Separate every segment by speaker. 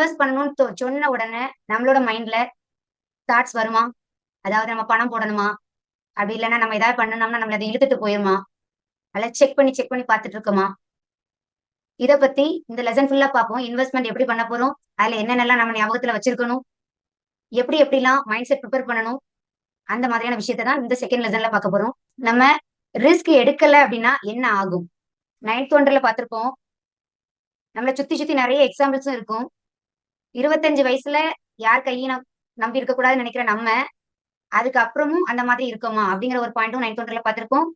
Speaker 1: Invest பண்ணணும்னு சொன்ன உடனே நம்மளோட மைண்ட்ல தாட்ஸ் வருமா? அதாவது நம்ம பணம் போடணுமா, அப்படி இல்லைன்னா நம்ம ஏதாவது பண்ணணும்னா நம்மள அதை இழுத்துட்டு போயிருமா, அல்ல செக் பண்ணி பார்த்துட்டு இருக்கோமா? இதை பத்தி இந்த லெசன் ஃபுல்லா பார்ப்போம். இன்வெஸ்ட்மெண்ட் எப்படி பண்ண போறோம், அதுல என்னென்னலாம் நம்ம ஞாபகத்துல வச்சிருக்கணும், எப்படிலாம் மைண்ட் செட் ப்ரிப்பேர் பண்ணணும், அந்த மாதிரியான விஷயத்தை தான் இந்த செகண்ட் லெசன்ல பார்க்க போறோம். நம்ம ரிஸ்க் எடுக்கல அப்படின்னா என்ன ஆகும்? 9th ஒன்றில் பார்த்திருப்போம். நம்மளை சுத்தி நிறைய எக்ஸாம்பிள்ஸும் இருக்கும். 25 வயசுல யார் கையும் நம்பி இருக்க கூடாதுன்னு நினைக்கிற நம்ம அதுக்கப்புறமும் அந்த மாதிரி இருக்கோமா அப்படிங்கிற ஒரு பாயிண்ட்டும் 9th ஒன்றில் பார்த்திருப்போம்.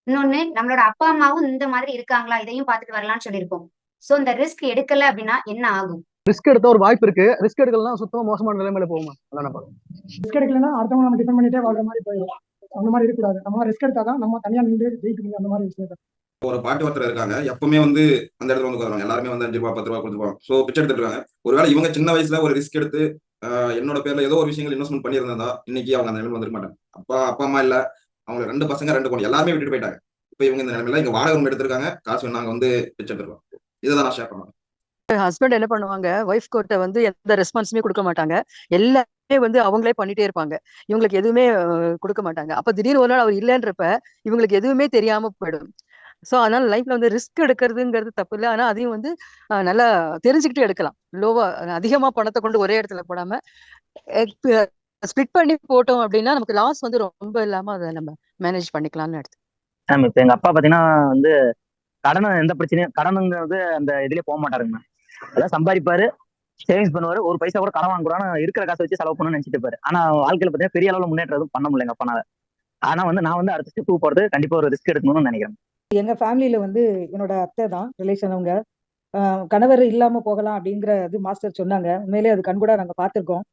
Speaker 1: இன்னொன்னு, நம்மளோட அப்பா அம்மாவும் இந்த மாதிரி இருக்காங்களா, இதையும் பார்த்துட்டு வரலாம்னு சொல்லியிருப்போம். சோ இந்த ரிஸ்க் எடுக்கல அப்படின்னா என்ன ஆகும்?
Speaker 2: ரிஸ்க் எடுத்த ஒரு வாய்ப்பு இருக்கு. ரிஸ்க் எடுக்கலாம் சுத்தமா மோசமான நிலைமையில போகுமா?
Speaker 3: ரிஸ்க் எடுக்கலன்னா அடுத்தவங்க நம்ம டிபெண்ட் பண்ணிட்டே வாழ்ற மாதிரி போயிடும். அந்த மாதிரி இருக்கக்கூடாது. நம்ம ரிஸ்க் எடுத்தாதான் நம்ம தனியா நின்று ஜெயிக்க முடியும். அந்த மாதிரி விஷயம்
Speaker 4: ஒரு பாட்டி ஒருத்தர் இருக்காங்க, எப்பவுமே வந்து அந்த இடத்துல வந்து உட்காருவாங்க. எல்லாருமே வந்து 5 ரூபாய் 10 ரூபாய் கொடுத்துருவாங்க. சோ பிச்சை எடுத்துட்டு இருக்காங்க. ஒருவேளை இவங்க சின்ன வயசுல ஒரு ரிஸ்க் எடுத்து என்னோட பேர்ல ஏதோ ஒரு விஷயங்கள் இன்வெஸ்ட்மெண்ட் பண்ணியிருந்தா இன்னைக்கு அவங்க அந்த நிலைமை வந்துருக்க மாட்டாங்க. அப்பா அம்மா இல்ல, அவங்க 2 பசங்க 2 பொண்ணு எல்லாருமே விட்டுட்டு போயிட்டாங்க. இப்ப இவங்க இந்த நிலைமையில இங்க வாடகை ரூம் எடுத்திருக்காங்க, காசு நாங்க வந்து பிச்சை எடுத்துருவோம். இதுதான் நான் ஷேர் பண்ணுவேன்.
Speaker 5: ஹஸ்பண்ட் என்ன பண்ணுவாங்க, ஒய்ஃப் கிட்ட வந்து எந்த ரெஸ்பான்ஸுமே கொடுக்க மாட்டாங்க. எல்லாமே வந்து அவங்களே பண்ணிட்டே இருப்பாங்க. இவங்களுக்கு எதுவுமே கொடுக்க மாட்டாங்க. அப்ப திடீர்னு ஒரு நாள் அவர் இல்லைன்றப்ப இவங்களுக்கு எதுவுமே தெரியாம போயிடும். ஸோ அதனால லைஃப்ல வந்து ரிஸ்க் எடுக்கிறதுங்கிறது தப்பு இல்லை. ஆனா அதையும் வந்து நல்லா தெரிஞ்சுக்கிட்டு எடுக்கலாம். லோவா அதிகமா பணத்தை கொண்டு ஒரே இடத்துல போடாம ஸ்பிளிட் பண்ணி போட்டோம் அப்படின்னா நமக்கு லாஸ் வந்து ரொம்ப இல்லாம அதை நம்ம மேனேஜ் பண்ணிக்கலாம்னு எடுத்து.
Speaker 6: இப்ப எங்க அப்பா பாத்தீங்கன்னா வந்து கடன் எந்த பிரச்சனையும் கடனுங்கிறது அந்த இதுலயே போக மாட்டாருங்க. அதான் சம்பாதிப்பாரு, சேவிங்ஸ் பண்ணுவாரு, ஒரு பைசா கூட கடன் வாங்குறான்னு இருக்கிற காசை வச்சு செலவு பண்ணணும்னு நினைச்சிட்டு இருப்பாரு. ஆனா வாழ்க்கையில பாத்தீங்கன்னா பெரிய அளவுல முன்னேற்றம் எதுவும் பண்ண முடியல எங்க அப்பனால. ஆனா வந்து நான் வந்து அடுத்த ஸ்டெப் போறது கண்டிப்பா ஒரு ரிஸ்க் எடுக்கணும்னு நினைக்கிறேன்.
Speaker 3: எங்க ஃபேமிலியில வந்து என்னோட அத்தை தான் ரிலேஷன். அவங்க கணவர் இல்லாம போகலாம் அப்படிங்கிறது மாஸ்டர் சொன்னாங்க. உண்மையிலே அது கண்கூடா நாங்க பார்த்திருக்கோம்.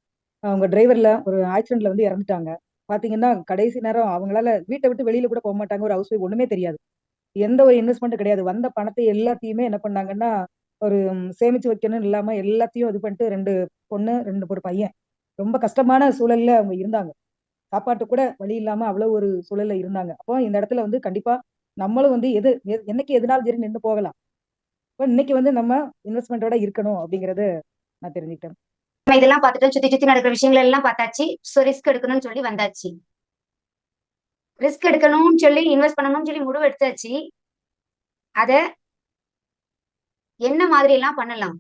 Speaker 3: அவங்க டிரைவர்ல ஒரு ஆக்சிடென்ட்ல வந்து இறந்துட்டாங்க. பாத்தீங்கன்னா கடைசி நேரம் அவங்களால வீட்டை விட்டு வெளியில கூட போக மாட்டாங்க. ஒரு ஹவுஸ் ஒய்ஃப், ஒண்ணுமே தெரியாது, எந்த ஒரு இன்வெஸ்ட்மெண்ட் கிடையாது. வந்த பணத்தை எல்லாத்தையுமே என்ன பண்ணாங்கன்னா ஒரு சேமிச்சு வைக்கணும்னு இல்லாம எல்லாத்தையும் இது பண்ணிட்டு 2 பொண்ணு 2 ஒரு பையன், ரொம்ப கஷ்டமான சூழல்ல அவங்க இருந்தாங்க. சாப்பாட்டு கூட வழி இல்லாம அவ்வளவு ஒரு சூழல்ல இருந்தாங்க. அப்போ இந்த இடத்துல வந்து கண்டிப்பா நம்மளும் வந்து என்னைக்கு எதுனாலும் சரி நின்று போகலாம். இப்போ இன்னைக்கு வந்து நம்ம இன்வெஸ்ட்மெண்டோட இருக்கணும் அப்படிங்கறது நான் தெரிஞ்சுக்கிட்டேன்.
Speaker 1: நம்ம இதெல்லாம் பார்த்துட்டு சுத்தி நடக்கிற விஷயங்கள் எல்லாம் பார்த்தாச்சு. சோ ரிஸ்க் எடுக்கணும்னு சொல்லி வந்தாச்சு. ரிஸ்க் எடுக்கணும்னு சொல்லி இன்வெஸ்ட் பண்ணணும்னு சொல்லி முடிவு எடுத்தாச்சு. அத என்ன மாதிரி எல்லாம் பண்ணலாம்?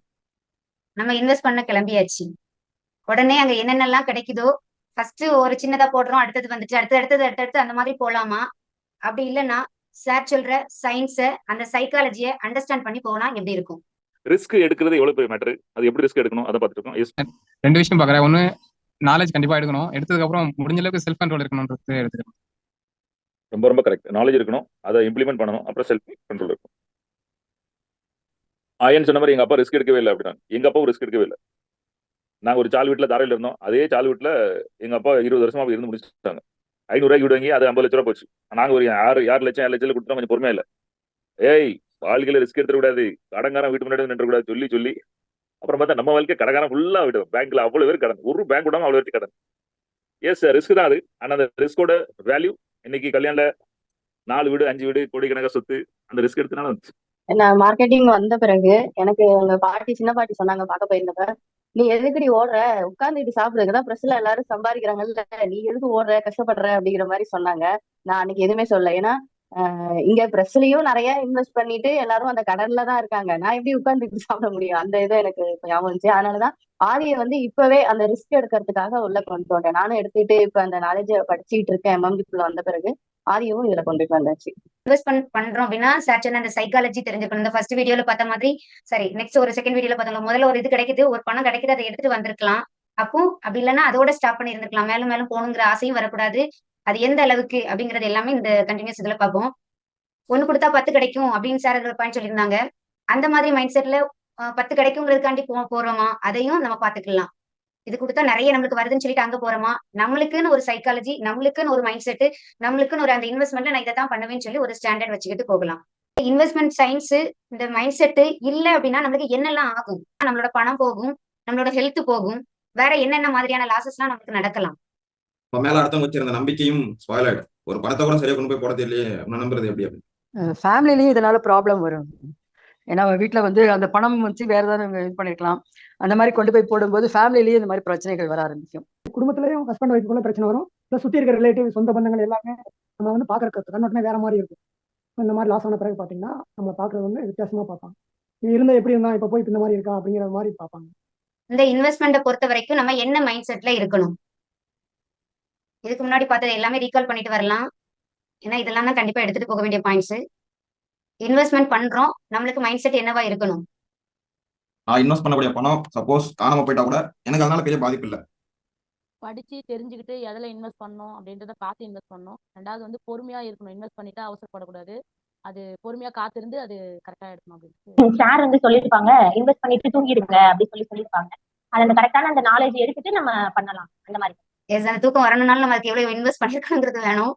Speaker 1: நம்ம இன்வெஸ்ட் பண்ண கிளம்பியாச்சு. உடனே அங்க என்னென்னலாம் கிடைக்குதோ ஃபர்ஸ்ட் ஒரு சின்னதா போடுறோம், அடுத்தது வந்துச்சு, அடுத்தடுத்து அந்த மாதிரி போலாமா? அப்படி இல்லைன்னா சார் சொல்ற சயின்ஸ, அந்த சைக்காலஜிய அண்டர்ஸ்டாண்ட் பண்ணி போனா எப்படி இருக்கும்?
Speaker 7: ரிஸ்க் எடுக்கிறது எவ்வளவு பெரிய மேட்டர், அது எப்படி ரிஸ்க் எடுக்கணும் அதை பார்த்துருக்கோம்.
Speaker 8: 2 விஷயம் பாக்குறேன். ஒண்ணு, நாலேஜ் கண்டிப்பா எடுக்கணும். எடுத்ததுக்கு அப்புறம் முடிஞ்ச அளவுக்கு செல்ஃப் கண்ட்ரோல் இருக்கணும்ன்றது எடுத்துக்கணும்.
Speaker 7: ரொம்ப கரெக்ட். நாலேஜ் இருக்கணும், அதை இம்ப்ளிமெண்ட் பண்ணணும், அப்புறம் செல்ஃப் கண்ட்ரோல் இருக்கும். ஆயன் சொன்ன மாதிரி எங்க அப்பா ரிஸ்க் எடுக்கவே இல்லை அப்படின்னா, எங்க அப்பாவும் ரிஸ்க் எடுக்கவே இல்லை. நாங்க ஒரு சால் வீட்டுல தாரையில இருந்தோம். அதே சால் வீட்டுல எங்க அப்பா 20 வருஷமா இருந்து முடிச்சுட்டாங்க. 500 ரூபாய்க்கு வீடு வாங்கி அது 50 லட்ச ரூபா போச்சு. நாங்க ஒரு 6 லட்சம் 7 லட்சம் கொடுத்தோம். கொஞ்சம் பொறுமையா இல்லை, ஏய் வாழ்க்கையில ரிஸ்க் எடுத்துக்கூடாது, கடங்காரன் வீட்டு முன்னாடி நின்று கூடாது சொல்லி அப்புறம் பார்த்தா நம்ம வாழ்க்கை கடங்காரன் ஃபுல்லா விடும். பேங்க்ல அவ்வளவு பேர் கடன், ஒரு பேங்க் விடாம அவ்வளவு பேருக்கு கடன். எஸ் ரிஸ்க் தான் அது. ஆனா அந்த ரிஸ்கோட வேல்யூ இன்னைக்கு கல்யாண 4 வீடு 5 வீடு கோடிக்கணக்கான சொத்து அந்த ரிஸ்க் எடுத்தனால வந்துச்சு.
Speaker 9: நான் மார்க்கெட்டிங் வந்த பிறகு எனக்கு எங்க பாட்டி, சின்ன பாட்டி சொன்னாங்க, பார்க்க போயிருந்தப்ப, நீ எதுக்குடி ஓடுற, உட்கார்ந்துட்டு சாப்பிடுறதுதான் பிரஸ்ல எல்லாரும் சம்பாதிக்கிறாங்கல்ல, நீ எதுக்கு ஓடுற கஷ்டப்படுற அப்படிங்கிற மாதிரி சொன்னாங்க. நான் அன்னைக்கு எதுவுமே சொல்லல. ஏன்னா இங்க பிரஸ்லயும் நிறைய இன்வெஸ்ட் பண்ணிட்டு எல்லாரும் அந்த கடன்ல தான் இருக்காங்க. நான் எப்படி உட்கார்ந்துட்டு சாப்பிட முடியும்? அந்த இது எனக்கு ஞாபகம் இருந்துச்சு. அதனாலதான் ஆதியை வந்து இப்பவே அந்த ரிஸ்க் எடுக்கிறதுக்காக உள்ள கொண்டு வந்தேன். நானும் எடுத்துட்டு இப்ப அந்த நாலேஜ படிச்சுட்டு இருக்கேன். எம்எம்பிக்குள்ள வந்த பிறகு ஆதியும் இதுல கொண்டுட்டு வந்தாச்சு.
Speaker 1: இன்வெஸ்ட் பண்றோம் அப்படின்னா சார் சொன்ன அந்த சைக்காலஜி தெரிஞ்சுக்கணும். இந்த ஃபர்ஸ்ட் வீடியோல பார்த்த மாதிரி, சரி நெக்ஸ்ட் ஒரு செகண்ட் வீடியோல பார்த்தோம், முதல்ல ஒரு இது கிடைக்குது, ஒரு பணம் கிடைக்குது, அதை எடுத்துட்டு வந்திருக்கலாம். அப்போ அப்படி இல்லைன்னா அதோட ஸ்டாப் பண்ணி இருந்திருக்கலாம். மேலும் மேலும் போகணுங்கிற ஆசையும் வரக்கூடாது. அது எந்த அளவுக்கு அப்படிங்கறது எல்லாமே இந்த கண்டினியூஸ் இதுல பார்ப்போம். 1 கொடுத்தா 10 கிடைக்கும் அப்படின்னு சார் பாயிண்ட் சொல்லியிருந்தாங்க. அந்த மாதிரி மைண்ட் செட்ல 10 கிடைக்குங்கிறதுக்காண்டி போறோமா, அதையும் நம்ம பாத்துக்கலாம். இது கொடுத்தா நிறைய நம்மளுக்கு வருதுன்னு சொல்லிட்டு அங்க போறோமா, நம்மளுக்குன்னு ஒரு சைக்காலஜி, நம்மளுக்குன்னு ஒரு மைண்ட் செட், நம்மளுக்குன்னு ஒரு அந்த இன்வெஸ்ட்மெண்ட்ல நான் இதை தான் பண்ணுவேன்னு சொல்லி ஒரு ஸ்டாண்டர்ட் வச்சுக்கிட்டு போகலாம். இன்வெஸ்ட்மெண்ட் சயின்ஸ் இந்த மைண்ட் செட் இல்ல அப்படின்னா நம்மளுக்கு என்னெல்லாம் ஆகும்? நம்மளோட பணம் போகும், நம்மளோட ஹெல்த் போகும், வேற என்னென்ன மாதிரியான லாசஸ் எல்லாம் நமக்கு நடக்கலாம்.
Speaker 4: மேல அடுத்தவங்க வச்சிருந்த நம்பிக்கையும் ஸ்பாயில் ஆயிடும். ஒரு பணத்தை கூட சரியா கொண்டு போய் போட தெரியலையே அப்படின்னு நம்புறது எப்படி?
Speaker 5: ஃபேமிலிலயும் இதனால ப்ராப்ளம் வரும். ஏன்னா வீட்டுல வந்து அந்த பணம் வச்சு வேற ஏதாவது இது பண்ணிருக்கலாம். அந்த மாதிரி கொண்டு போய் போடும்போது ஃபேமிலிலேயே இந்த மாதிரி பிரச்சனைகள் வர ஆரம்பிக்கும்.
Speaker 2: குடும்பத்திலயும் ஹஸ்பண்ட் ஒய்ஃபுக்குள்ள பிரச்சனை வரும். ப்ளஸ் சுத்தி இருக்கிற ரிலேட்டிவ் சொந்த பந்தங்கள் எல்லாமே நம்ம வந்து பாக்குற கண்ணோட்டமே வேற மாதிரி இருக்கும். இந்த மாதிரி லாஸ் ஆன பிறகு பாத்தீங்கன்னா நம்ம பாக்குறது வந்து வித்தியாசமா பார்ப்பாங்க. இது இருந்தா எப்படி இருந்தா இப்ப போய் இந்த மாதிரி இருக்கா அப்படிங்கிற மாதிரி பார்ப்பாங்க.
Speaker 1: இந்த இன்வெஸ்ட்மெண்ட்டை பொறுத்த வரைக்கும் நம்ம என்ன மைண்ட் செட்ல இருக்கணும்? இதுக்கு முன்னாடி பார்த்தது எல்லாமே ரீகால் பண்ணிட்டு வரலாம். ஏன்னா இதெல்லாம் தான் கண்டிப்பா எடுத்துட்டு போக வேண்டிய பாயிண்ட்ஸ். இன்வெஸ்ட்மெண்ட் பண்றோம், நம்மளுக்கு மைண்ட் செட் என்னவா இருக்கணும்?
Speaker 4: நான் இன்வெஸ்ட் பண்ணக்கூடிய பணம் சப்போஸ் காணாம போயிட்டா கூட எனக்கு அதனால பெரிய பாதிப்பு இல்லை.
Speaker 10: படிச்சு தெரிஞ்சுக்கிட்டு எதுல இன்வெஸ்ட் பண்ணணும் அப்படின்றத பார்த்து இன்வெஸ்ட் பண்ணணும். ரெண்டாவது வந்து பொறுமையா இருக்கணும். இன்வெஸ்ட் பண்ணிட்டா அவசரப்படக்கூடாது. அது பொறுமையா காத்திருந்து அது கரெக்டா எடுக்கணும் அப்படின்னு
Speaker 11: சார் வந்து சொல்லியிருப்பாங்க, இன்வெஸ்ட் பண்ணிட்டு தூங்கிடுங்க அப்படின்னு சொல்லியிருப்பாங்க. அது அந்த கரெக்டான அந்த நாலேஜ் எடுத்துட்டு நம்ம பண்ணலாம் அந்த மாதிரி.
Speaker 1: அந்த தூக்கம் வரணும்னாலும் நம்ம அதுக்கு எவ்வளவு இன்வெஸ்ட் பண்ணிருக்கணுங்கிறது வேணும்.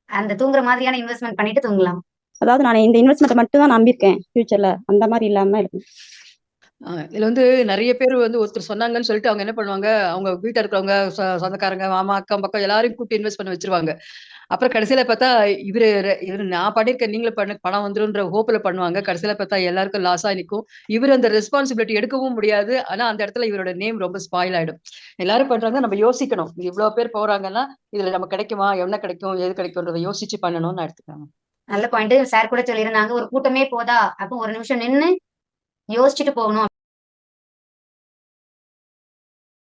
Speaker 1: அந்த தூங்குற மாதிரியான இன்வெஸ்ட்மெண்ட் பண்ணிட்டு தூங்கலாம்.
Speaker 12: அதாவது நான் இந்த இன்வெஸ்ட்மெண்ட்டை மட்டும் தான் நம்பியிருக்கேன் ஃபியூச்சர்ல, அந்த மாதிரி இல்லாம இருக்கும்.
Speaker 5: இதுல வந்து நிறைய பேர் வந்து ஒருத்தர் சொன்னாங்கன்னு சொல்லிட்டு அவங்க என்ன பண்ணுவாங்க, அவங்க வீட்டுல இருக்கிறவங்க சொந்தக்காரங்க மாமா அக்கம் பக்கம் எல்லாரையும் கூப்பிட்டு இன்வெஸ்ட் பண்ண வச்சிருவாங்க. அப்புறம் கடைசியில பார்த்தா இவரு நான் பண்ணிருக்கேன் நீங்களும் பண்ண பணம் வந்துருன்ற ஹோப்ல பண்ணுவாங்க. கடைசியில பார்த்தா எல்லாருக்கும் லாஸா நிற்கும். இவர் அந்த ரெஸ்பான்சிபிலிட்டி எடுக்கவும் முடியாது. ஆனா அந்த இடத்துல இவரோட நேம் ரொம்ப ஸ்பாயில் ஆயிடும். எல்லாரும் பண்றாங்க, நம்ம யோசிக்கணும். இவ்வளவு பேர் போறாங்கன்னா இதுல நம்ம கிடைக்குமா, என்ன கிடைக்கும், எது கிடைக்கும்ன்றதை யோசிச்சு பண்ணணும்னு எடுத்துக்காங்க.
Speaker 1: நல்ல பாயிண்ட். சார் கூட சொல்லியிருந்தாங்க, ஒரு கூட்டமே போதா, அப்போ ஒரு நிமிஷம் நின்று யோசிச்சுட்டு போகணும்.